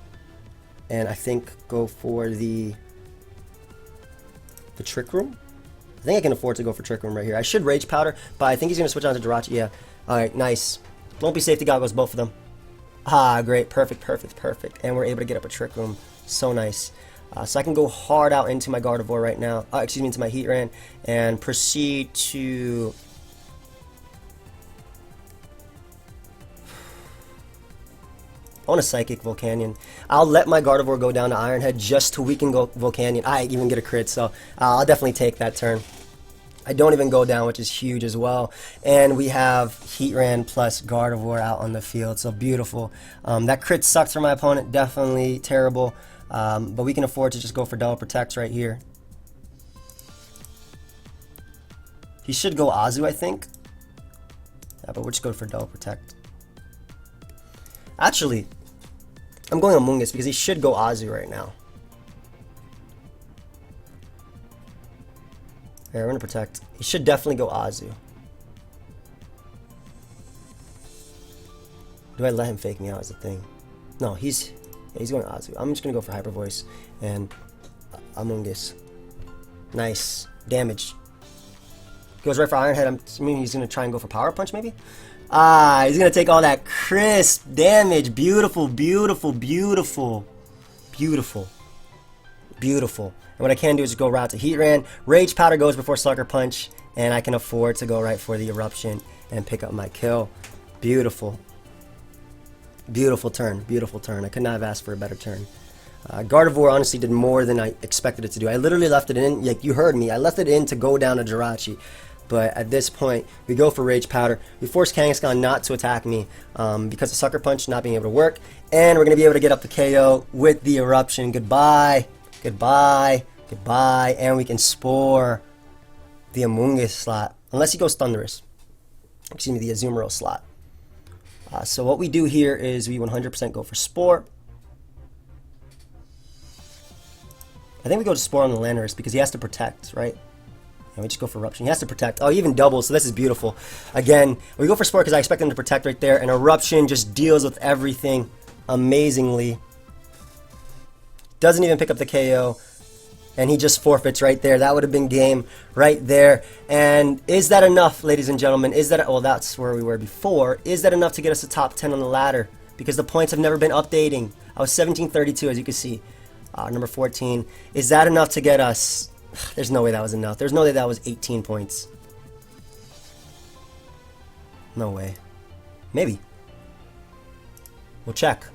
and I think go for the Trick Room. I think I can afford to go for Trick Room right here. I should Rage Powder, but I think he's going to switch on to Jirachi. Yeah. Alright, nice. Don't be safety goggles, both of them. Great. Perfect, perfect, perfect. And we're able to get up a Trick Room. So nice. So I can go hard out into my Gardevoir right now. Excuse me, into my Heatran. And proceed to... I want a Psychic Volcanion. I'll let my Gardevoir go down to Iron Head just to weaken Volcanion. I even get a crit, so I'll definitely take that turn. I don't even go down, which is huge as well. And we have Heatran plus Gardevoir out on the field, so beautiful. That crit sucks for my opponent, definitely terrible. But we can afford to just go for double protects right here. He should go Azu, I think. Yeah, but we'll just go for double protect. Actually, I'm going Amoonguss because he should go Azu right now. Okay, we're gonna protect. He should definitely go Azu. Do I let him fake me out as a thing? No, he's going Azu. I'm just gonna go for Hyper Voice and Amoonguss. Nice damage. Goes right for Iron Head. I mean, he's gonna try and go for Power Punch, maybe. Ah, he's gonna take all that crisp damage. Beautiful, beautiful, beautiful, beautiful, beautiful. And what I can do is just go route to Heatran. Rage Powder goes before Sucker Punch, and I can afford to go right for the Eruption and pick up my kill. Beautiful. Beautiful turn. Beautiful turn. I could not have asked for a better turn. Gardevoir honestly did more than I expected it to do. I literally left it in, like you heard me, I left it in to go down to Jirachi. But at this point, we go for Rage Powder. We force Kangaskhan not to attack me because of Sucker Punch not being able to work. And we're going to be able to get up the KO with the Eruption. Goodbye. Goodbye. Goodbye. And we can Spore the Amoonguss slot. Unless he goes Thundurus. Excuse me, the Azumarill slot. So what we do here is we 100% go for Spore. I think we go to Spore on the Landorus because he has to protect, right? And we just go for Eruption. He has to protect. Oh, he even doubles, so this is beautiful. Again, we go for Spore because I expect him to protect right there, and Eruption just deals with everything amazingly. Doesn't even pick up the KO, and he just forfeits right there. That would have been game right there. And is that enough, ladies and gentlemen? Is that, well, that's where we were before. Is that enough to get us to top 10 on the ladder? Because the points have never been updating. I was 1732, as you can see. Number 14. Is that enough to get us? There's no way that was enough. There's no way that was 18 points. No way. Maybe. We'll check.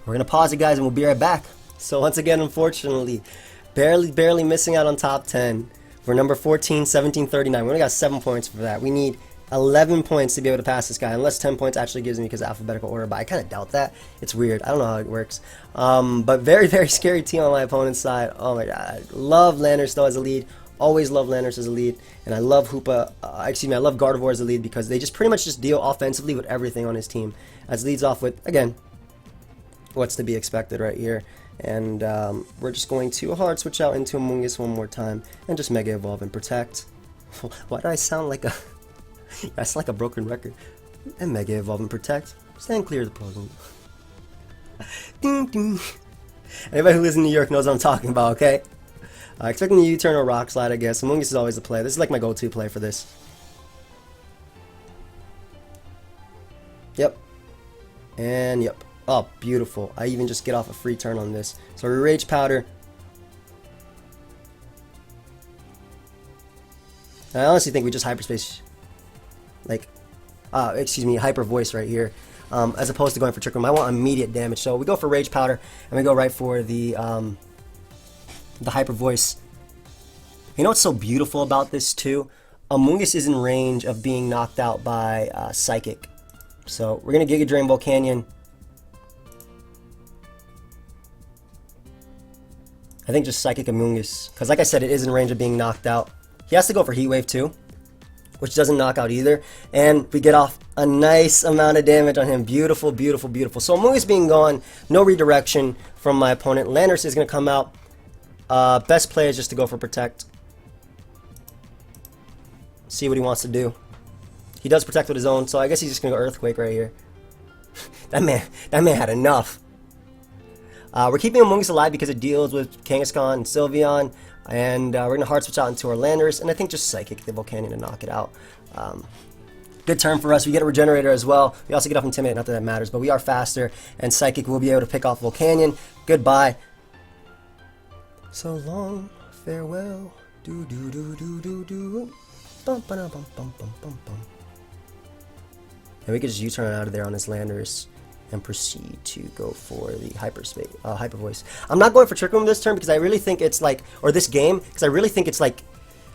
We're going to pause it, guys, and we'll be right back. So once again, unfortunately, barely missing out on top 10. For number 14, 1739. We only got 7 points for that. We need 11 points to be able to pass this guy, unless 10 points actually gives me because of alphabetical order, but I kind of doubt that. It's weird. I don't know how it works. But very scary team on my opponent's side. Oh my god. Love Landorus though as a lead. Always love Landorus as a lead. And I love I love Gardevoir as a lead because they just pretty much just deal offensively with everything on his team. As leads off with, again, what's to be expected right here. And we're just going to hard switch out into Amoonguss one more time and just Mega Evolve and Protect. Why do I sound like a... That's like a broken record. And Mega Evolve and Protect. Stand clear of the poison. Ding ding. Anybody who lives in New York knows what I'm talking about, okay? Expecting the U-turn or Rock Slide, I guess. Amoonguss is always the play. This is like my go-to play for this. Yep. And yep. Oh, beautiful. I even just get off a free turn on this. So we Rage Powder. I honestly think we just Hyperspace... Like, excuse me, Hyper Voice right here, as opposed to going for Trick Room. I want immediate damage, so we go for Rage Powder, and we go right for the Hyper Voice. You know what's so beautiful about this, too? Amoonguss is in range of being knocked out by Psychic. So, we're going to Giga Drain Volcanion. I think just Psychic Amoonguss, because like I said, it is in range of being knocked out. He has to go for Heat Wave, too, which doesn't knock out either, and we get off a nice amount of damage on him. Beautiful, beautiful, beautiful. So Amoonguss being gone, no redirection from my opponent. Landorus is going to come out. Best play is just to go for Protect. See what he wants to do. He does Protect with his own, so I guess he's just going to go Earthquake right here. that man had enough. We're keeping Amoonguss alive because it deals with Kangaskhan and Sylveon. And we're going to hard switch out into our Landorus, and I think just Psychic the Volcanion to knock it out. Good turn for us. We get a Regenerator as well. We also get off Intimidate, not that that matters, but we are faster, and Psychic will be able to pick off Volcanion. Goodbye. So long, farewell. Do do do do do do. Bum bum bum bum bum bum bum. And we can just U-turn out of there on this Landorus and proceed to go for the Hyper Voice. I'm not going for Trick Room this turn because I really think it's like, or this game, because I really think it's like,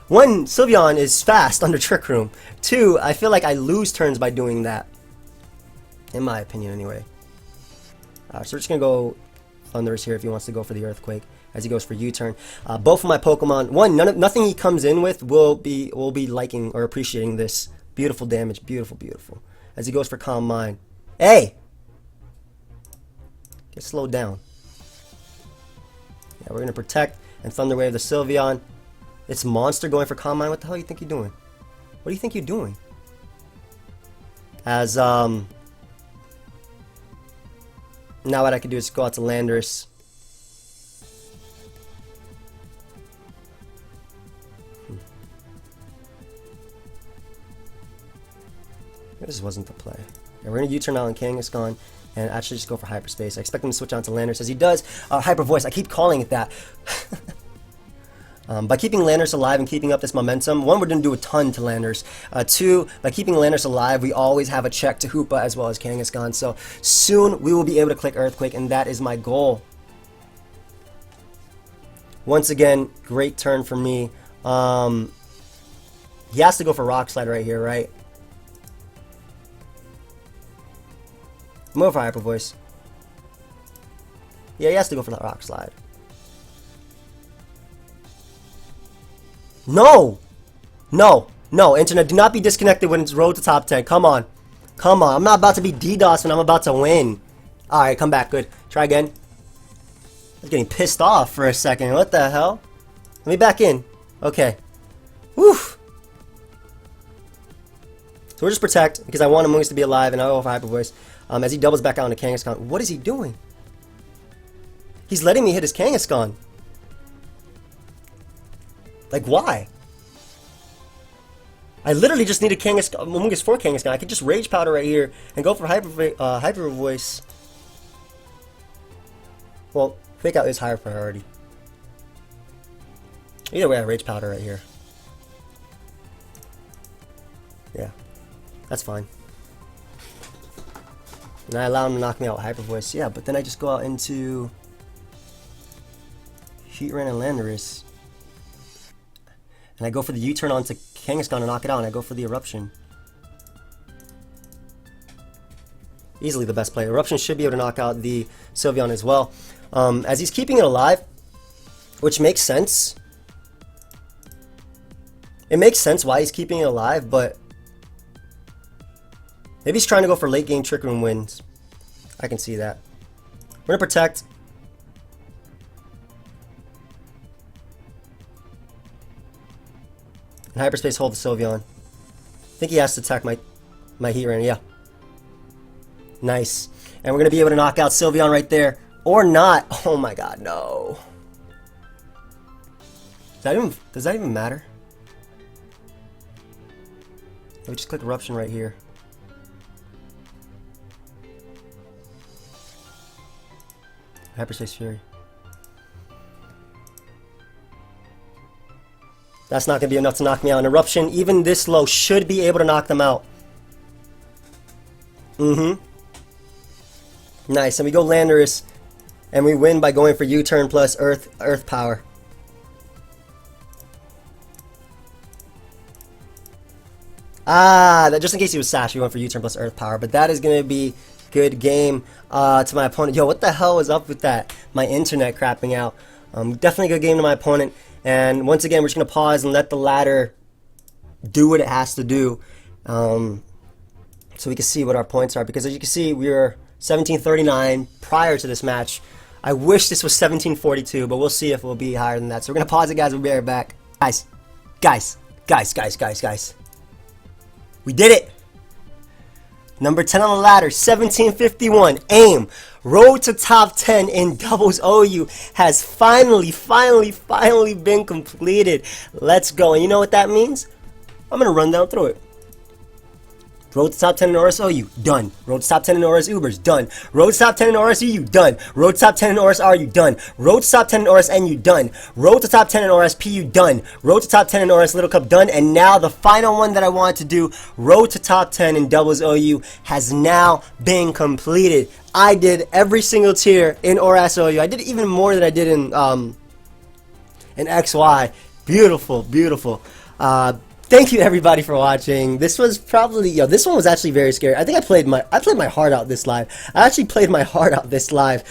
one, Sylveon is fast under Trick Room. Two, I feel like I lose turns by doing that. In my opinion, anyway. So we're just going to go Thundurus here if he wants to go for the Earthquake as he goes for U-turn. Both of my Pokemon, one, nothing he comes in with will be liking or appreciating this. Beautiful damage, beautiful, beautiful. As he goes for Calm Mind. Hey! Get slowed down. Yeah, we're going to protect and Thunder Wave the Sylveon. It's Monster going for Calm Mind. What the hell do you think you're doing? What do you think you're doing? As, now what I can do is go out to Landorus. This wasn't the play. Yeah, we're going to U-turn out on Kangaskhan and actually just go for Hyperspace. I expect him to switch on to Landorus as he does. Hyper Voice, I keep calling it that. By keeping Landorus alive and keeping up this momentum, one, we're going to do a ton to Landorus. Two, by keeping Landorus alive, we always have a check to Hoopa as well as Kangaskhan. So soon we will be able to click Earthquake, and that is my goal. Once again, great turn for me. He has to go for Rock Slide right here, right? Move for Hyper Voice. Yeah, he has to go for that Rock Slide. No! No! No, Internet, do not be disconnected when it's road to top 10. Come on. Come on. I'm not about to be DDoS when I'm about to win. Alright, come back. Good. Try again. I was getting pissed off for a second. What the hell? Let me back in. Okay. Whew. So we're just protect because I want Amoonguss to be alive and I go for Hyper Voice. As he doubles back out into Kangaskhan. What is he doing? He's letting me hit his Kangaskhan. Like, why? I literally just need a Amoonguss for Kangaskhan. I could just Rage Powder right here and go for Hyper Voice. Well, Fake Out is higher priority. Either way, I Rage Powder right here. Yeah, that's fine. And I allow him to knock me out with Hyper Voice. Yeah, but then I just go out into Heatran and Landorus. And I go for the U-turn onto Kangaskhan to knock it out, and I go for the Eruption. Easily the best play. Eruption should be able to knock out the Sylveon as well. As he's keeping it alive, which makes sense. It makes sense why he's keeping it alive, but maybe he's trying to go for late game Trick Room wins. I can see that. We're going to protect. And Hyperspace hold the Sylveon. I think he has to attack my Heatran, yeah. Nice. And we're going to be able to knock out Sylveon right there. Or not. Oh my god, no. Does that even matter? Let me just click Eruption right here. Hyperspace Fury. That's not going to be enough to knock me out. An Eruption, even this low, should be able to knock them out. Nice. And we go Landorus. And we win by going for U-turn plus Earth Power. That just in case he was Sash, we went for U-turn plus Earth Power. But that is going to be good game to my opponent. Yo, what the hell is up with that? My internet crapping out. Definitely good game to my opponent. And once again, we're just going to pause and let the ladder do what it has to do. So we can see what our points are. Because as you can see, we were 1739 prior to this match. I wish this was 1742, but we'll see if we'll be higher than that. So we're going to pause it, guys. We'll be right back. Guys. We did it. Number 10 on the ladder, 1751. AIM, road to top 10 in Doubles OU has finally been completed. Let's go. And you know what that means? I'm going to run down through it. Road to top 10 in ORAS OU, done. Road to top 10 in ORAS Ubers, done. Road to top 10 in ORAS UU, done. Road to top 10 in ORAS RU, done. Road to top 10 in ORAS NU, done. Road to top 10 in ORAS PU, done. Road to top 10 in ORAS Little Cup, done. And now the final one that I wanted to do, road to top 10 in Doubles OU, has now been completed. I did every single tier in ORAS OU. I did even more than I did in XY. Beautiful, beautiful. Thank you everybody for watching. This was probably, this one was actually very scary. I think I played my heart out this live. I actually played my heart out this live.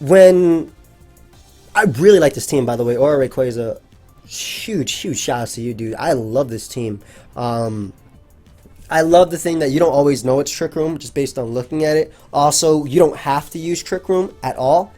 When I really like this team, by the way. Aura Rayquaza, huge shout out to you, dude. I love this team. I love the thing that you don't always know it's Trick Room just based on looking at it. Also, you don't have to use Trick Room at all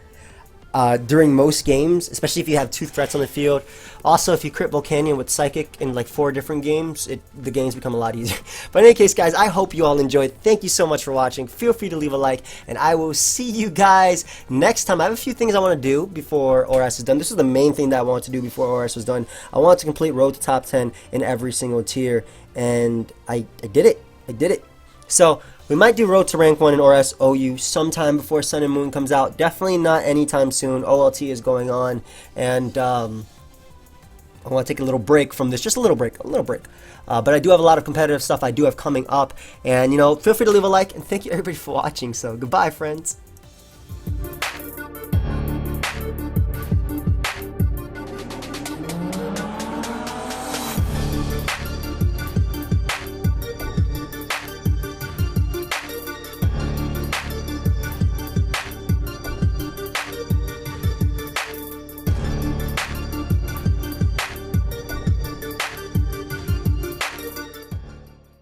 during most games, especially if you have 2 threats on the field. Also, if you crit Volcanion with Psychic in like 4 different games, the games become a lot easier. But in any case, guys, I hope you all enjoyed. Thank you so much for watching. Feel free to leave a like, and I will see you guys next time. I have a few things I want to do before ORAS is done. This is the main thing that I want to do before ORAS was done. I want to complete Road to Top 10 in every single tier, and I did it. I did it. So we might do Road to Rank 1 in ORAS OU sometime before Sun and Moon comes out. Definitely not anytime soon. OLT is going on, and I want to take a little break from this. Just a little break. But I do have a lot of competitive stuff I do have coming up. And, you know, feel free to leave a like, and thank you everybody for watching. So goodbye, friends.